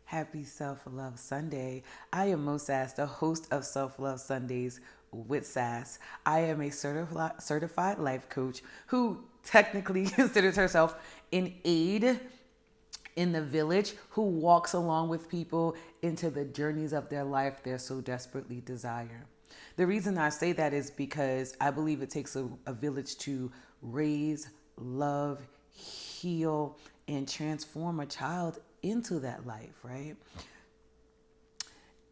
Happy Self-Love Sunday. I am Moe Sass, the host of Self-Love Sundays with Sass. I am a certified life coach who technically considers herself an aide in the village who walks along with people into the journeys of their life they so desperately desire. The reason I say that is because I believe it takes a village to raise, love, heal, and transform a child into that life, right?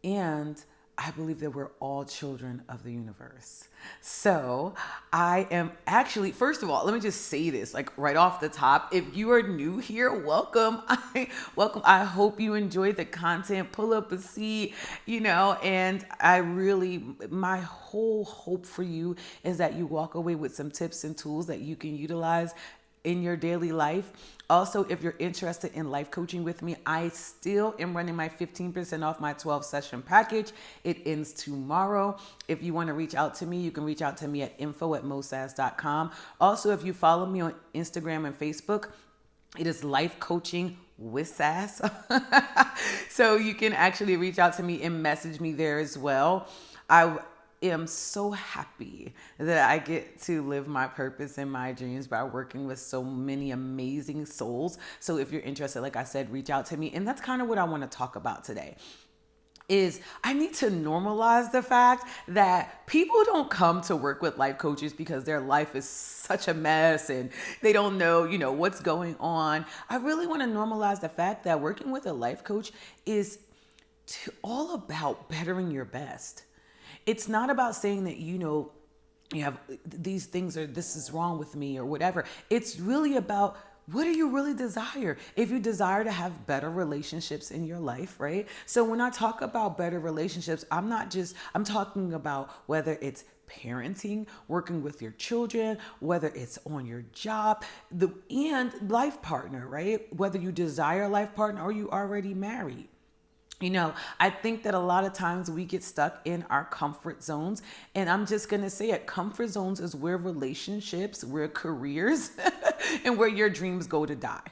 And I believe that we're all children of the universe. So I am actually, first of all, let me just say this, like right off the top. If you are new here, welcome. Welcome. I hope you enjoy the content. Pull up a seat, and my whole hope for you is that you walk away with some tips and tools that you can utilize in your daily life. Also, if you're interested in life coaching with me, I still am running my 15% off my 12 session package. It ends tomorrow. If you want to reach out to me, you can reach out to me at info@mosass.com. Also, if you follow me on Instagram and Facebook, it is Life Coaching with Sass. So you can actually reach out to me and message me there as well. I am so happy that I get to live my purpose and my dreams by working with so many amazing souls. So if you're interested, like I said, reach out to me. And that's kind of what I want to talk about today. Is I need to normalize the fact that people don't come to work with life coaches because their life is such a mess and they don't know, what's going on. I really want to normalize the fact that working with a life coach is all about bettering your best. It's not about saying that, you have these things or this is wrong with me or whatever. It's really about what do you really desire? If you desire to have better relationships in your life, right? So when I talk about better relationships, I'm talking about whether it's parenting, working with your children, whether it's on your job, and life partner, right? Whether you desire a life partner or you already married. I think that a lot of times we get stuck in our comfort zones. And I'm just going to say it. Comfort zones is where relationships, where careers, and where your dreams go to die.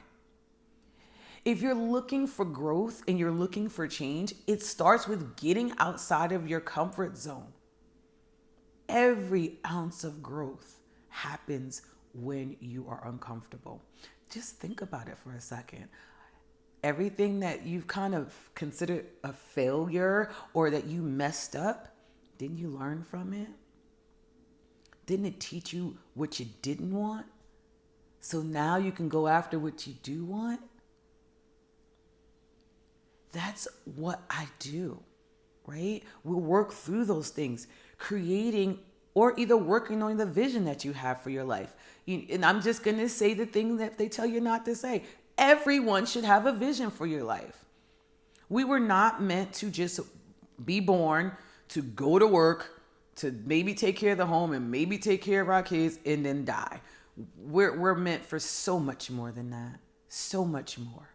If you're looking for growth and you're looking for change, it starts with getting outside of your comfort zone. Every ounce of growth happens when you are uncomfortable. Just think about it for a second. Everything that you've kind of considered a failure or that you messed up, didn't you learn from it? Didn't it teach you what you didn't want? So now you can go after what you do want? That's what I do, right? We'll work through those things, creating or either working on the vision that you have for your life. And I'm just going to say the thing that they tell you not to say. Everyone should have a vision for your life. We were not meant to just be born, to go to work, to maybe take care of the home and maybe take care of our kids and then die. We're meant for so much more than that. So much more.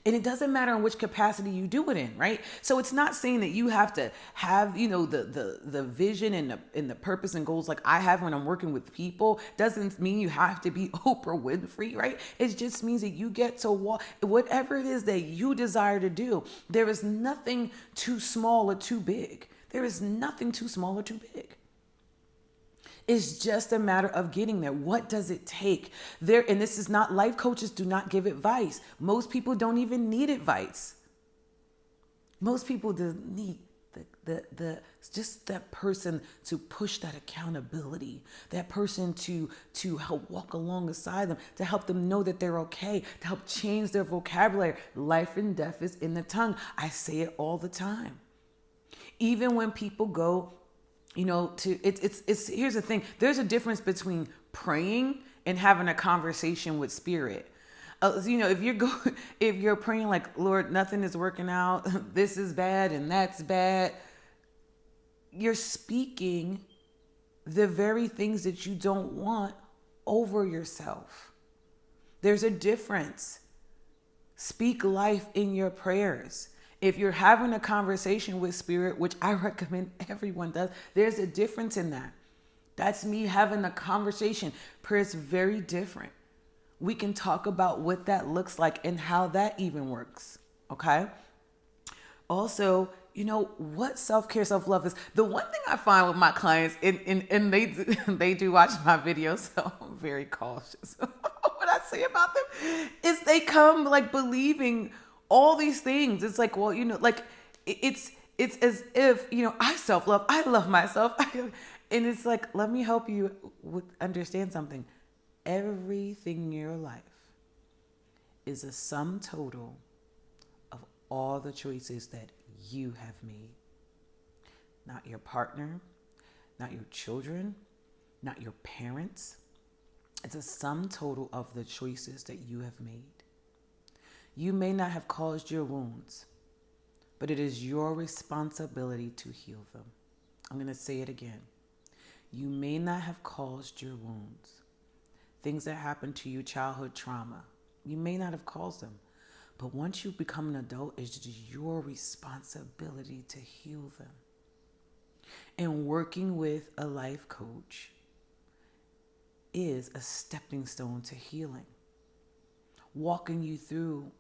And it doesn't matter in which capacity you do it in, right? So it's not saying that you have to have, the vision and the purpose and goals like I have when I'm working with people. Doesn't mean you have to be Oprah Winfrey, right? It just means that you get to walk, whatever it is that you desire to do. There is nothing too small or too big. There is nothing too small or too big. It's just a matter of getting there. What does it take? And this is not, life coaches do not give advice. Most people don't even need advice. Most people just need just that person to push that accountability, that person to help walk alongside them, to help them know that they're okay, to help change their vocabulary. Life and death is in the tongue. I say it all the time. Even when people go, here's the thing. There's a difference between praying and having a conversation with spirit. If you're praying like, Lord, nothing is working out, this is bad and that's bad, you're speaking the very things that you don't want over yourself. There's a difference. Speak life in your prayers. If you're having a conversation with spirit, which I recommend everyone does, there's a difference in that. That's me having a conversation. Prayer is very different. We can talk about what that looks like and how that even works. Okay? Also, what self-care, self-love is. The one thing I find with my clients, and they do watch my videos, so I'm very cautious what I say about them, is they come like believing all these things. It's like, well, like it's as if, I self-love, I love myself. And it's like, let me help you understand something. Everything in your life is a sum total of all the choices that you have made. Not your partner, not your children, not your parents. It's a sum total of the choices that you have made. You may not have caused your wounds, but it is your responsibility to heal them. I'm going to say it again. You may not have caused your wounds. Things that happened to you, childhood trauma, you may not have caused them. But once you become an adult, it's your responsibility to heal them. And working with a life coach is a stepping stone to healing. Walking you through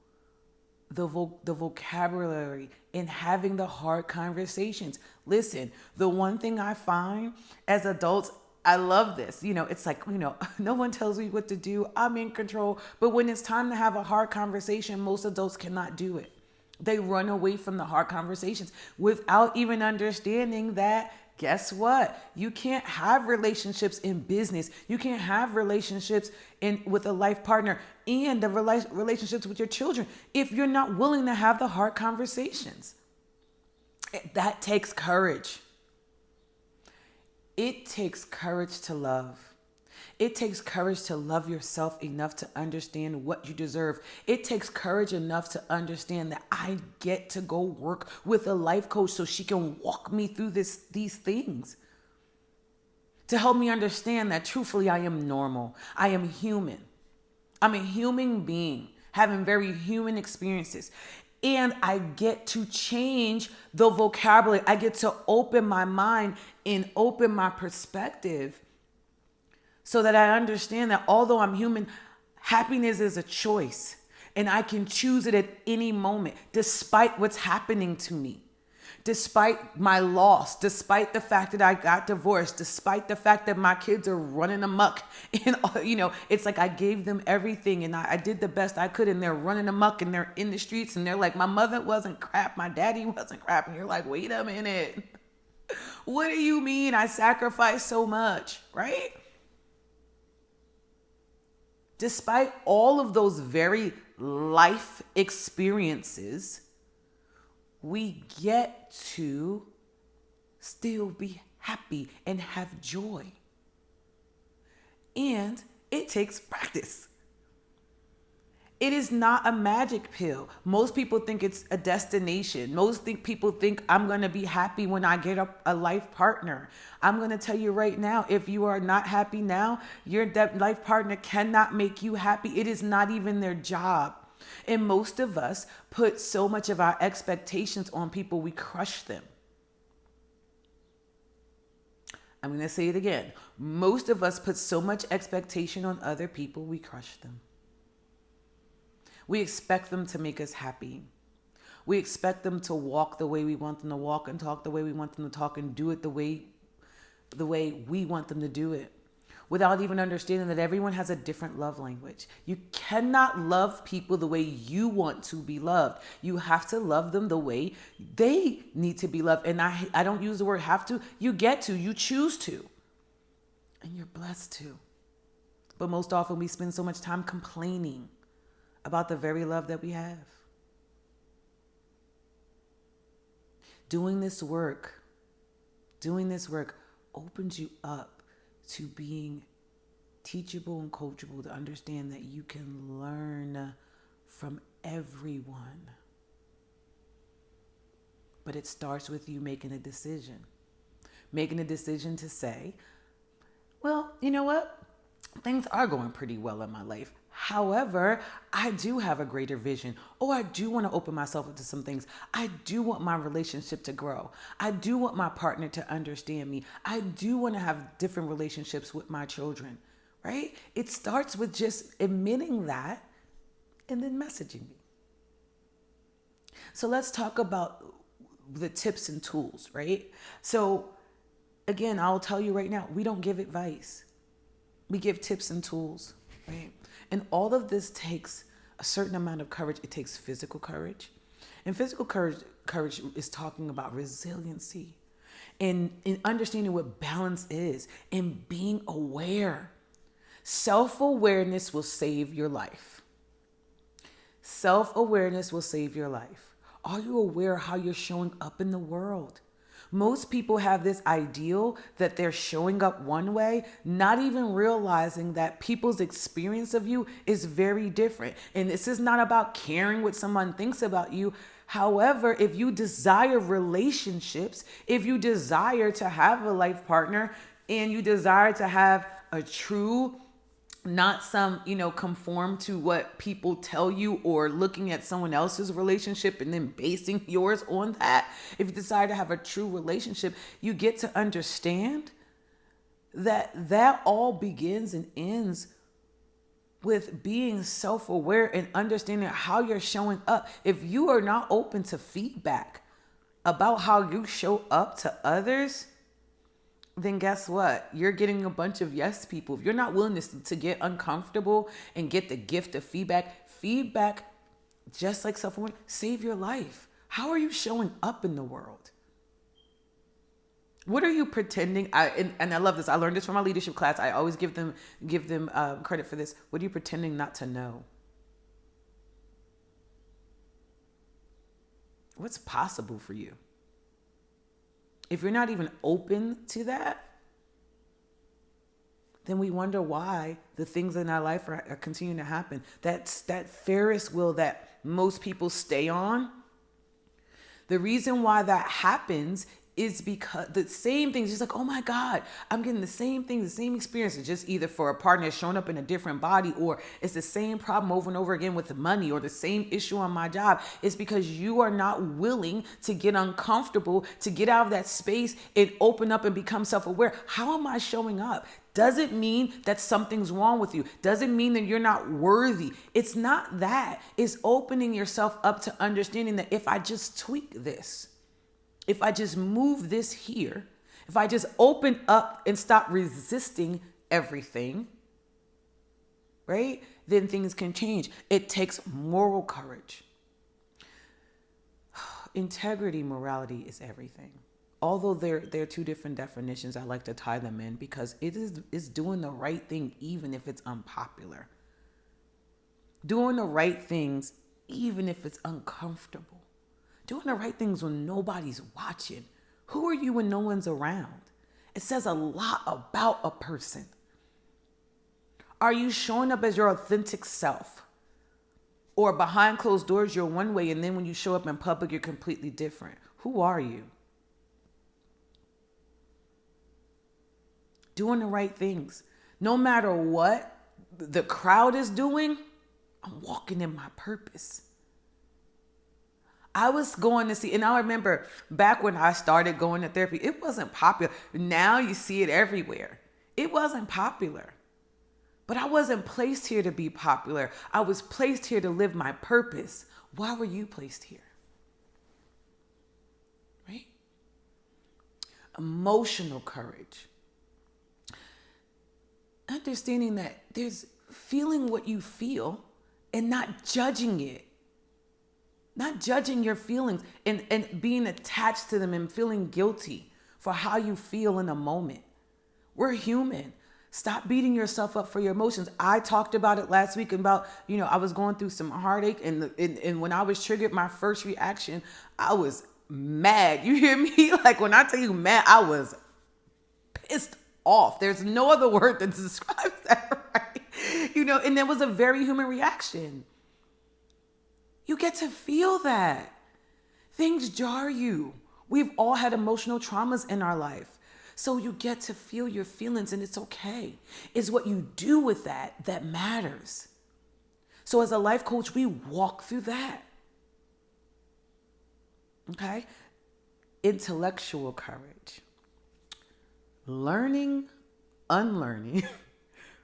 the vocabulary and having the hard conversations. Listen, the one thing I find as adults, I love this. It's like, no one tells me what to do. I'm in control. But when it's time to have a hard conversation, most adults cannot do it. They run away from the hard conversations without even understanding that, guess what? You can't have relationships in business. You can't have relationships with a life partner and the relationships with your children if you're not willing to have the hard conversations. That takes courage. It takes courage to love. It takes courage to love yourself enough to understand what you deserve. It takes courage enough to understand that I get to go work with a life coach so she can walk me through these things. To help me understand that truthfully, I am normal. I am human. I'm a human being having very human experiences. And I get to change the vocabulary. I get to open my mind and open my perspective so that I understand that although I'm human, happiness is a choice. And I can choose it at any moment, despite what's happening to me. Despite my loss, despite the fact that I got divorced, despite the fact that my kids are running amok. And, it's like I gave them everything and I did the best I could and they're running amok and they're in the streets and they're like, my mother wasn't crap, my daddy wasn't crap. And you're like, wait a minute. What do you mean I sacrificed so much, right? Despite all of those very life experiences, we get to still be happy and have joy. And it takes practice. It is not a magic pill. Most people think it's a destination. People think I'm going to be happy when I get a life partner. I'm going to tell you right now, if you are not happy now, your life partner cannot make you happy. It is not even their job. And most of us put so much of our expectations on people, we crush them. I'm going to say it again. Most of us put so much expectation on other people, we crush them. We expect them to make us happy. We expect them to walk the way we want them to walk and talk the way we want them to talk and do it the way we want them to do it, without even understanding that everyone has a different love language. You cannot love people the way you want to be loved. You have to love them the way they need to be loved. And I don't use the word have to. You get to, you choose to. And you're blessed to. But most often we spend so much time complaining about the very love that we have. Doing this work opens you up to being teachable and coachable, to understand that you can learn from everyone. But it starts with you making a decision. Making a decision to say, well, you know what? Things are going pretty well in my life. However, I do have a greater vision. Oh, I do want to open myself up to some things. I do want my relationship to grow. I do want my partner to understand me. I do want to have different relationships with my children, right? It starts with just admitting that and then messaging me. So let's talk about the tips and tools, right? So again, I'll tell you right now, we don't give advice. We give tips and tools, right? And all of this takes a certain amount of courage. It takes physical courage. And physical courage is talking about resiliency and in understanding what balance is and being aware. Self-awareness will save your life. Self-awareness will save your life. Are you aware of how you're showing up in the world? Most people have this ideal that they're showing up one way, not even realizing that people's experience of you is very different. And this is not about caring what someone thinks about you. However, if you desire relationships, if you desire to have a life partner, and you desire to have a true, not some, conform to what people tell you or looking at someone else's relationship and then basing yours on that. If you decide to have a true relationship, you get to understand that all begins and ends with being self-aware and understanding how you're showing up. If you are not open to feedback about how you show up to others, then guess what? You're getting a bunch of yes people. If you're not willing to get uncomfortable and get the gift of feedback, just like self-awareness, save your life. How are you showing up in the world? What are you pretending? And I love this. I learned this from my leadership class. I always give them credit for this. What are you pretending not to know? What's possible for you? If you're not even open to that, then we wonder why the things in our life are continuing to happen. That's that Ferris wheel that most people stay on. The reason why that happens is because the same things, just like, oh my God, I'm getting the same thing, the same experience. It's just either for a partner showing up in a different body, or it's the same problem over and over again with the money, or the same issue on my job. It's because you are not willing to get uncomfortable, to get out of that space and open up and become self-aware. How am I showing up? Doesn't mean that something's wrong with you. Doesn't mean that you're not worthy. It's not that. It's opening yourself up to understanding that if I just tweak this, if I just move this here, if I just open up and stop resisting everything, right? Then things can change. It takes moral courage. Integrity, morality is everything. Although they're two different definitions, I like to tie them in because it's doing the right thing even if it's unpopular. Doing the right things even if it's uncomfortable. Doing the right things when nobody's watching. Who are you when no one's around? It says a lot about a person. Are you showing up as your authentic self? Or behind closed doors, you're one way, and then when you show up in public, you're completely different. Who are you? Doing the right things. No matter what the crowd is doing, I'm walking in my purpose. I was going to see, and I remember back when I started going to therapy, it wasn't popular. Now you see it everywhere. It wasn't popular. But I wasn't placed here to be popular. I was placed here to live my purpose. Why were you placed here? Right? Emotional courage. Understanding that there's feeling what you feel and not judging it. Not judging your feelings and being attached to them and feeling guilty for how you feel in a moment. We're human. Stop beating yourself up for your emotions. I talked about it last week about, I was going through some heartache and when I was triggered, my first reaction, I was mad. You hear me? Like when I tell you mad, I was pissed off. There's no other word that describes that, right? And that was a very human reaction. You get to feel that. Things jar you. We've all had emotional traumas in our life. So you get to feel your feelings and it's okay. It's what you do with that matters. So as a life coach, we walk through that. Okay? Intellectual courage. Learning, unlearning,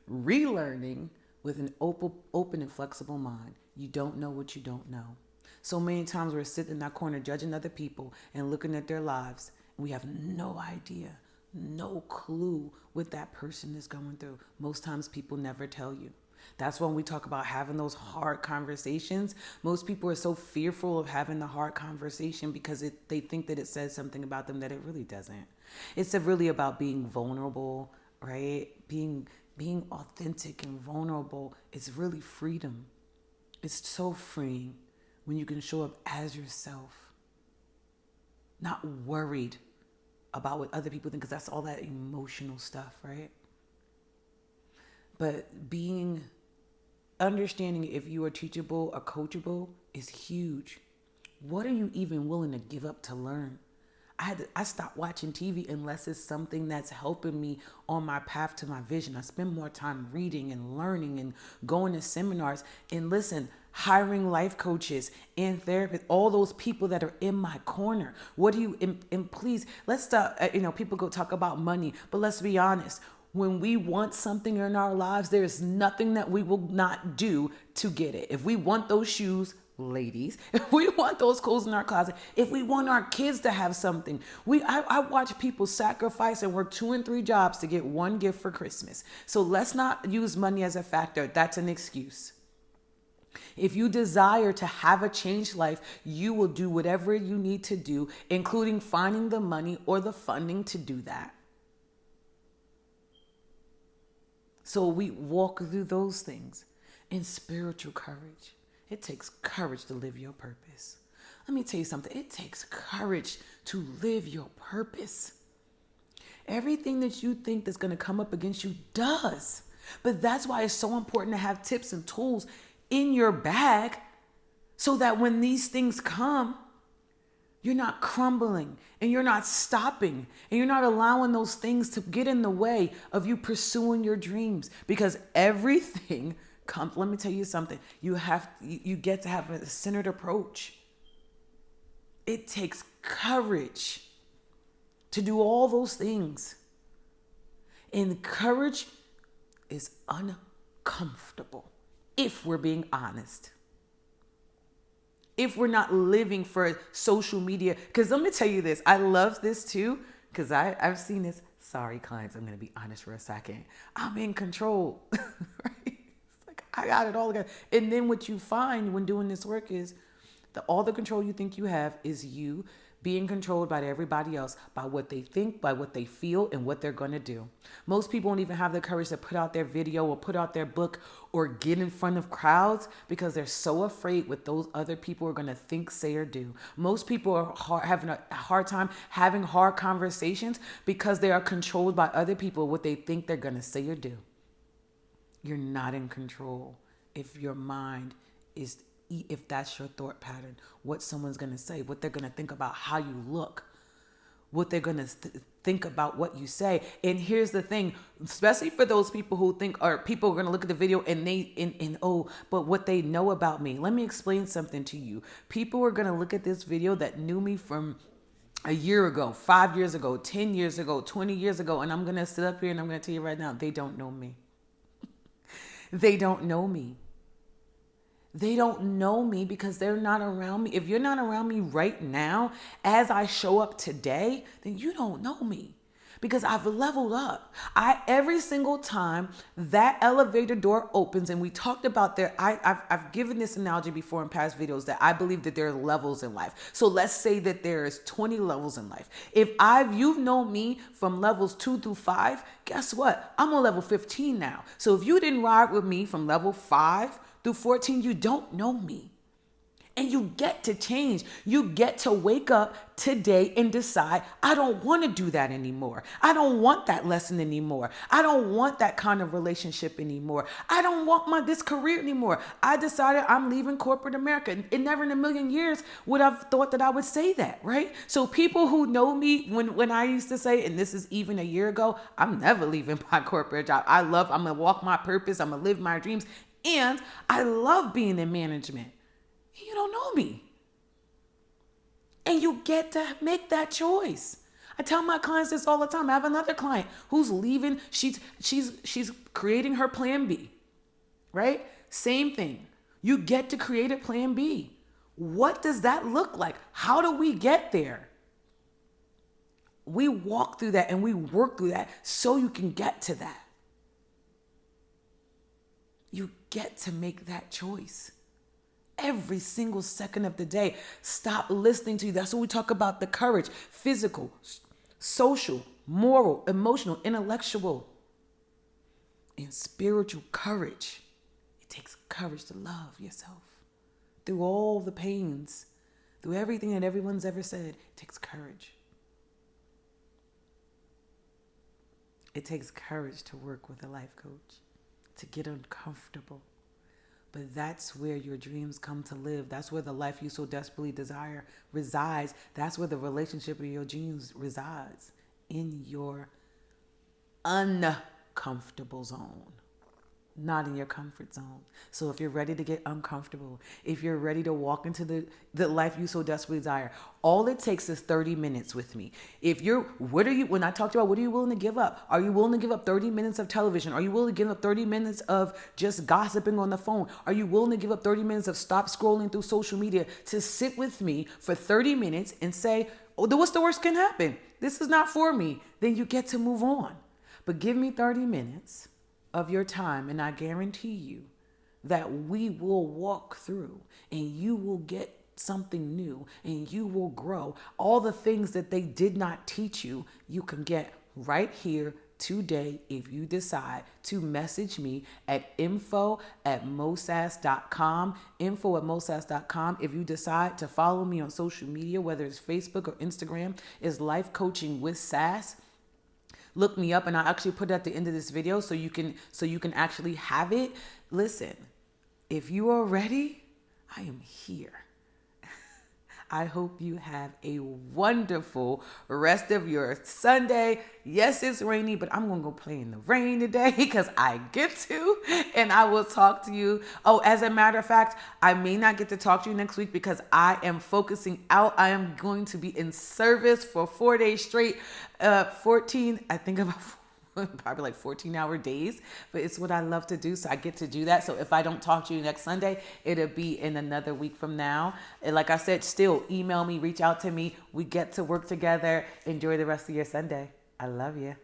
relearning with an open and flexible mind. You don't know what you don't know. So many times we're sitting in that corner judging other people and looking at their lives. We have no idea, no clue what that person is going through. Most times people never tell you. That's when we talk about having those hard conversations. Most people are so fearful of having the hard conversation because they think that it says something about them that it really doesn't. It's really about being vulnerable, right? Being authentic and vulnerable is really freedom. It's so freeing when you can show up as yourself, not worried about what other people think, because that's all that emotional stuff, right? But understanding if you are teachable or coachable is huge. What are you even willing to give up to learn? I stopped watching TV unless it's something that's helping me on my path to my vision. I spend more time reading and learning and going to seminars and hiring life coaches and therapists, all those people that are in my corner. What do you, and please, let's stop, people go talk about money, but let's be honest. When we want something in our lives, there's nothing that we will not do to get it. If we want those shoes, ladies, if we want those clothes in our closet, if we want our kids to have something, I watch people sacrifice and work 2 and 3 jobs to get one gift for Christmas. So let's not use money as a factor. That's an excuse. If you desire to have a changed life, you will do whatever you need to do, including finding the money or the funding to do that. So we walk through those things in spiritual courage. It takes courage to live your purpose. Let me tell you something. It takes courage to live your purpose. Everything that you think that's going to come up against you does. But that's why it's so important to have tips and tools in your bag so that when these things come, you're not crumbling and you're not stopping and you're not allowing those things to get in the way of you pursuing your dreams, because everything comes. Let me tell you something. You get to have a centered approach. It takes courage to do all those things. And courage is uncomfortable if we're being honest. If we're not living for social media. Because let me tell you this. I love this too. Because I've seen this. Sorry, clients. I'm going to be honest for a second. I'm in control. Right? It's like I got it all together. And then what you find when doing this work is all the control you think you have is you being controlled by everybody else, by what they think, by what they feel, and what they're going to do. Most people don't even have the courage to put out their video or put out their book or get in front of crowds because they're so afraid what those other people are going to think, say, or do. Most people are having a hard time having hard conversations because they are controlled by other people, what they think they're going to say or do. You're not in control if your mind is, if that's your thought pattern, what someone's going to say, what they're going to think about how you look, what they're going to think about what you say. And here's the thing, especially for those people who think, or people are going to look at the video and but what they know about me. Let me explain something to you. People are going to look at this video that knew me from a year ago, 5 years ago, 10 years ago, 20 years ago. And I'm going to sit up here and I'm going to tell you right now, they don't know me. They don't know me. They don't know me because they're not around me. If you're not around me right now, as I show up today, then you don't know me because I've leveled up. Every single time that elevator door opens, and we talked about there, I've given this analogy before in past videos that I believe that there are levels in life. So let's say that there's 20 levels in life. If you've known me from levels 2 through 5, guess what? I'm on level 15 now. So if you didn't ride with me from level 5 through 14, you don't know me. And you get to change. You get to wake up today and decide, I don't want to do that anymore. I don't want that lesson anymore. I don't want that kind of relationship anymore. I don't want this career anymore. I decided I'm leaving corporate America. And never in a million years would have thought that I would say that, right? So people who know me, when I used to say, and this is even a year ago, I'm never leaving my corporate job. I'm going to walk my purpose. I'm going to live my dreams. And I love being in management. You don't know me. And you get to make that choice. I tell my clients this all the time. I have another client who's leaving. She's creating her plan B, right? Same thing. You get to create a plan B. What does that look like? How do we get there? We walk through that and we work through that so you can get to that. You get to make that choice every single second of the day. Stop listening to you. That's what we talk about, the courage: physical, social, moral, emotional, intellectual, and spiritual courage. It takes courage to love yourself through all the pains, through everything that everyone's ever said. It takes courage. It takes courage to work with a life coach, to get uncomfortable. But that's where your dreams come to live. That's where the life you so desperately desire resides. That's where the relationship of your dreams resides, in your uncomfortable zone, not in your comfort zone. So if you're ready to get uncomfortable, if you're ready to walk into the life you so desperately desire, all it takes is 30 minutes with me. When I talked about what are you willing to give up? Are you willing to give up 30 minutes of television? Are you willing to give up 30 minutes of just gossiping on the phone? Are you willing to give up 30 minutes of stop scrolling through social media to sit with me for 30 minutes and say, oh, what's the worst can happen? This is not for me. Then you get to move on. But give me 30 minutes of your time, and I guarantee you that we will walk through and you will get something new and you will grow. All the things that they did not teach you, you can get right here today if you decide to message me at info@mosass.com, info@mosass.com. If you decide to follow me on social media, whether it's Facebook or Instagram, is Life Coaching with Sass. Look me up, and I actually put it at the end of this video so you can actually have it. Listen, if you are ready, I am here. I hope you have a wonderful rest of your Sunday. Yes, it's rainy, but I'm going to go play in the rain today because I get to, and I will talk to you. Oh, as a matter of fact, I may not get to talk to you next week because I am focusing out. I am going to be in service for 4 days straight, 14, I think about probably like 14-hour days, but it's what I love to do, so I get to do that. So if I don't talk to you next Sunday, it'll be in another week from now. And like I said, still email me, reach out to me. We get to work together. Enjoy the rest of your Sunday. I love you.